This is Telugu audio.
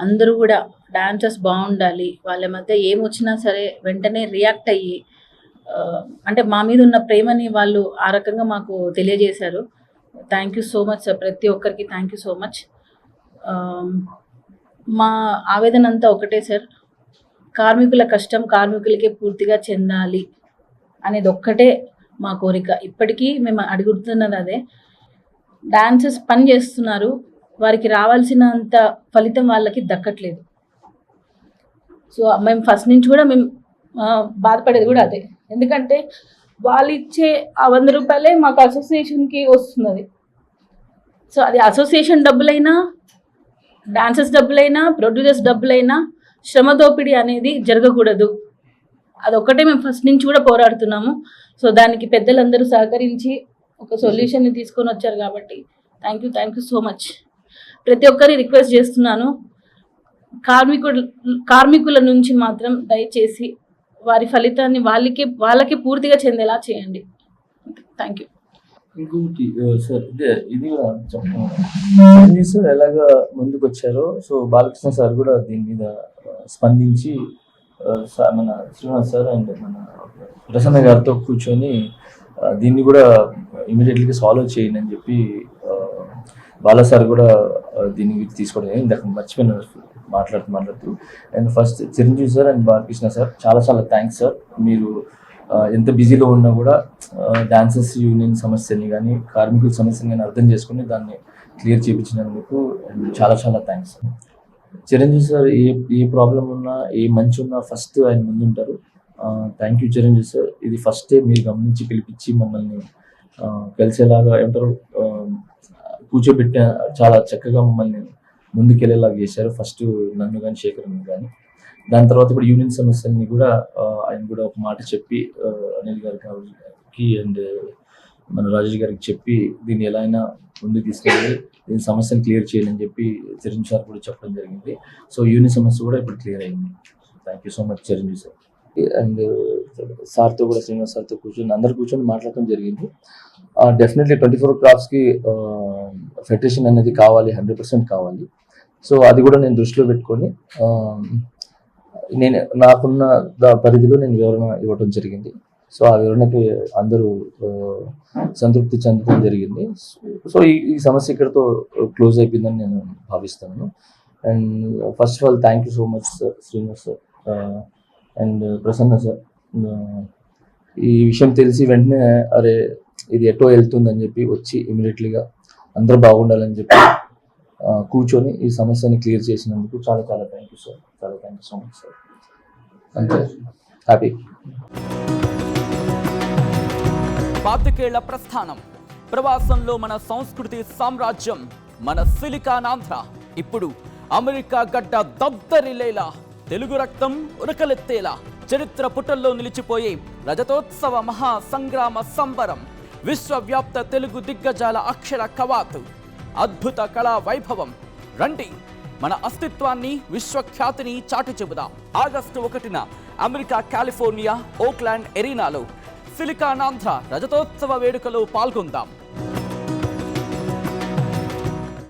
అందరూ కూడా డాన్సర్స్ బాగుండాలి, వాళ్ళ మధ్య ఏమొచ్చినా సరే వెంటనే రియాక్ట్ అయ్యి అంటే మా మీద ఉన్న ప్రేమని వాళ్ళు ఆ రకంగా మాకు తెలియజేశారు. Thank you so much sir, ప్రతి ఒక్కరికి థ్యాంక్ యూ సో మచ్. మా ఆవేదన అంతా ఒకటే సార్, కార్మికుల కష్టం కార్మికులకే పూర్తిగా చెందాలి అనేది ఒక్కటే మా కోరిక. ఇప్పటికీ మేము అడుగుతున్నది అదే. డాన్సర్స్ పని చేస్తున్నారు, వారికి రావాల్సినంత ఫలితం వాళ్ళకి దక్కట్లేదు. సో మేము ఫస్ట్ నుంచి కూడా మేము బాధపడేది కూడా అదే. ఎందుకంటే వాళ్ళు ఇచ్చే ఆ 100 రూపాయలే మాకు అసోసియేషన్కి వస్తున్నది. సో అది అసోసియేషన్ డబ్బులైనా, డాన్సర్స్ డబ్బులైనా, ప్రొడ్యూసర్స్ డబ్బులైనా శ్రమ దోపిడీ అనేది జరగకూడదు. అదొక్కటే మేము ఫస్ట్ నుంచి కూడా పోరాడుతున్నాము. సో దానికి పెద్దలందరూ సహకరించి ఒక సొల్యూషన్ని తీసుకొని వచ్చారు కాబట్టి థ్యాంక్ యూ సో మచ్. ప్రతి ఒక్కరి రిక్వెస్ట్ చేస్తున్నాను, కార్మికుల నుంచి మాత్రం దయచేసి వారి ఫలితాన్ని వాళ్ళకి పూర్తిగా చెందేలా చేయండి. Thank you. ఇంకొకటి సార్, ఇది కూడా చెప్తాను సార్, ఎలాగా ముందుకు వచ్చారో సో బాలకృష్ణ సార్ కూడా దీని మీద స్పందించి మన శ్రీనివాస్ సార్ అండ్ మన ప్రసన్న గారితో కూర్చొని దీన్ని కూడా ఇమీడియట్లీగా సాల్వ్ చేయండి అని చెప్పి బాలా సార్ కూడా దీన్ని తీసుకోవడం ఇందాక మర్చిపోయిన మాట్లాడుతూ and first Chiranjeevi sir and Balakrishna sir చాలా థ్యాంక్స్ సార్. మీరు ఎంత బిజీలో ఉన్నా కూడా డాన్సర్స్ యూనియన్ సమస్యని కానీ కార్మికుల సమస్యని కానీ అర్థం చేసుకుని దాన్ని క్లియర్ చేయించినందుకు చాలా థ్యాంక్స్ సార్. చిరంజీవి సార్ ఏ ప్రాబ్లం ఉన్నా ఏ మంచి ఉన్నా ఫస్ట్ ఆయన ముందుంటారు. Thank you Chiranjeevi sir. ఇది ఫస్ట్ మీరు గమనించి పిలిపించి మమ్మల్ని కలిసేలాగా ఏమంటారు కూర్చోబెట్ట చాలా చక్కగా మమ్మల్ని ముందుకెళ్ళేలాగా చేశారు. ఫస్ట్ నన్ను కానీ శేఖర్ని కానీ, దాని తర్వాత ఇప్పుడు యూనియన్ సమస్యల్ని కూడా ఆయన కూడా ఒక మాట చెప్పి అనిల్ గారికి అండ్ మన రాజేష్ గారికి చెప్పి దీన్ని ఎలా అయినా ముందుకు తీసుకెళ్ళి దీని సమస్యను క్లియర్ చేయాలని చెప్పి చిరంజీవి సార్ కూడా చెప్పడం జరిగింది. సో యూనియన్ సమస్య కూడా ఇప్పుడు క్లియర్ అయింది. Thank you so much Chiranjeevi sir. And సార్తో కూడా శ్రీనివాస్ సార్తో అందరు కూర్చొని మాట్లాడటం జరిగింది. డెఫినెట్లీ 24 క్రాఫ్ట్స్కి ఫెడరేషన్ అనేది కావాలి, 100% కావాలి. సో అది కూడా నేను దృష్టిలో పెట్టుకొని నేను నాకున్న పరిధిలో నేను వివరణ ఇవ్వడం జరిగింది. సో ఆ వివరణకి అందరూ సంతృప్తి చెందడం జరిగింది. సో ఈ సమస్య ఇక్కడతో క్లోజ్ అయిపోయిందని నేను భావిస్తున్నాను. And first of all thank you so much sir, Srinivas sir and Prasanna sir. ఈ విషయం తెలిసి వెంటనే అరే ఇది ఎటో వెళ్తుందని చెప్పి వచ్చి ఇమీడియట్లీగా అందరూ బాగుండాలని చెప్పి కూర్చొని ఈ సమస్యని క్లియర్ చేసినందుకు చాలా thank you sir. Thank you so much sir. అంతే, హ్యాపీ. 25 ఏళ్ల ప్రస్థానం, ప్రవాసంలో మన సంస్కృతి సామ్రాజ్యం, మన సిలికానాంధ్ర ఇప్పుడు అమెరికా గడ్డ దద్దరిల్లేలా, తెలుగు రక్తం ఉరకలెత్తేలా, చరిత్ర పుటల్లో నిలిచిపోయే రజతోత్సవ మహా సంగ్రామ సంబరం, విశ్వవ్యాప్త తెలుగు దిగ్గజాల అక్షర కవాతు, అద్భుత కళా వైభవం. రండి, మన అస్తిత్వాన్ని విశ్వఖ్యాతిని చాటి చెబుదాం. ఆగస్టు 1న అమెరికా కాలిఫోర్నియా ఓక్లాండ్ ఎరీనాలో సిలికానాంధ్ర రజతోత్సవ వేడుకలో పాల్గొందాం.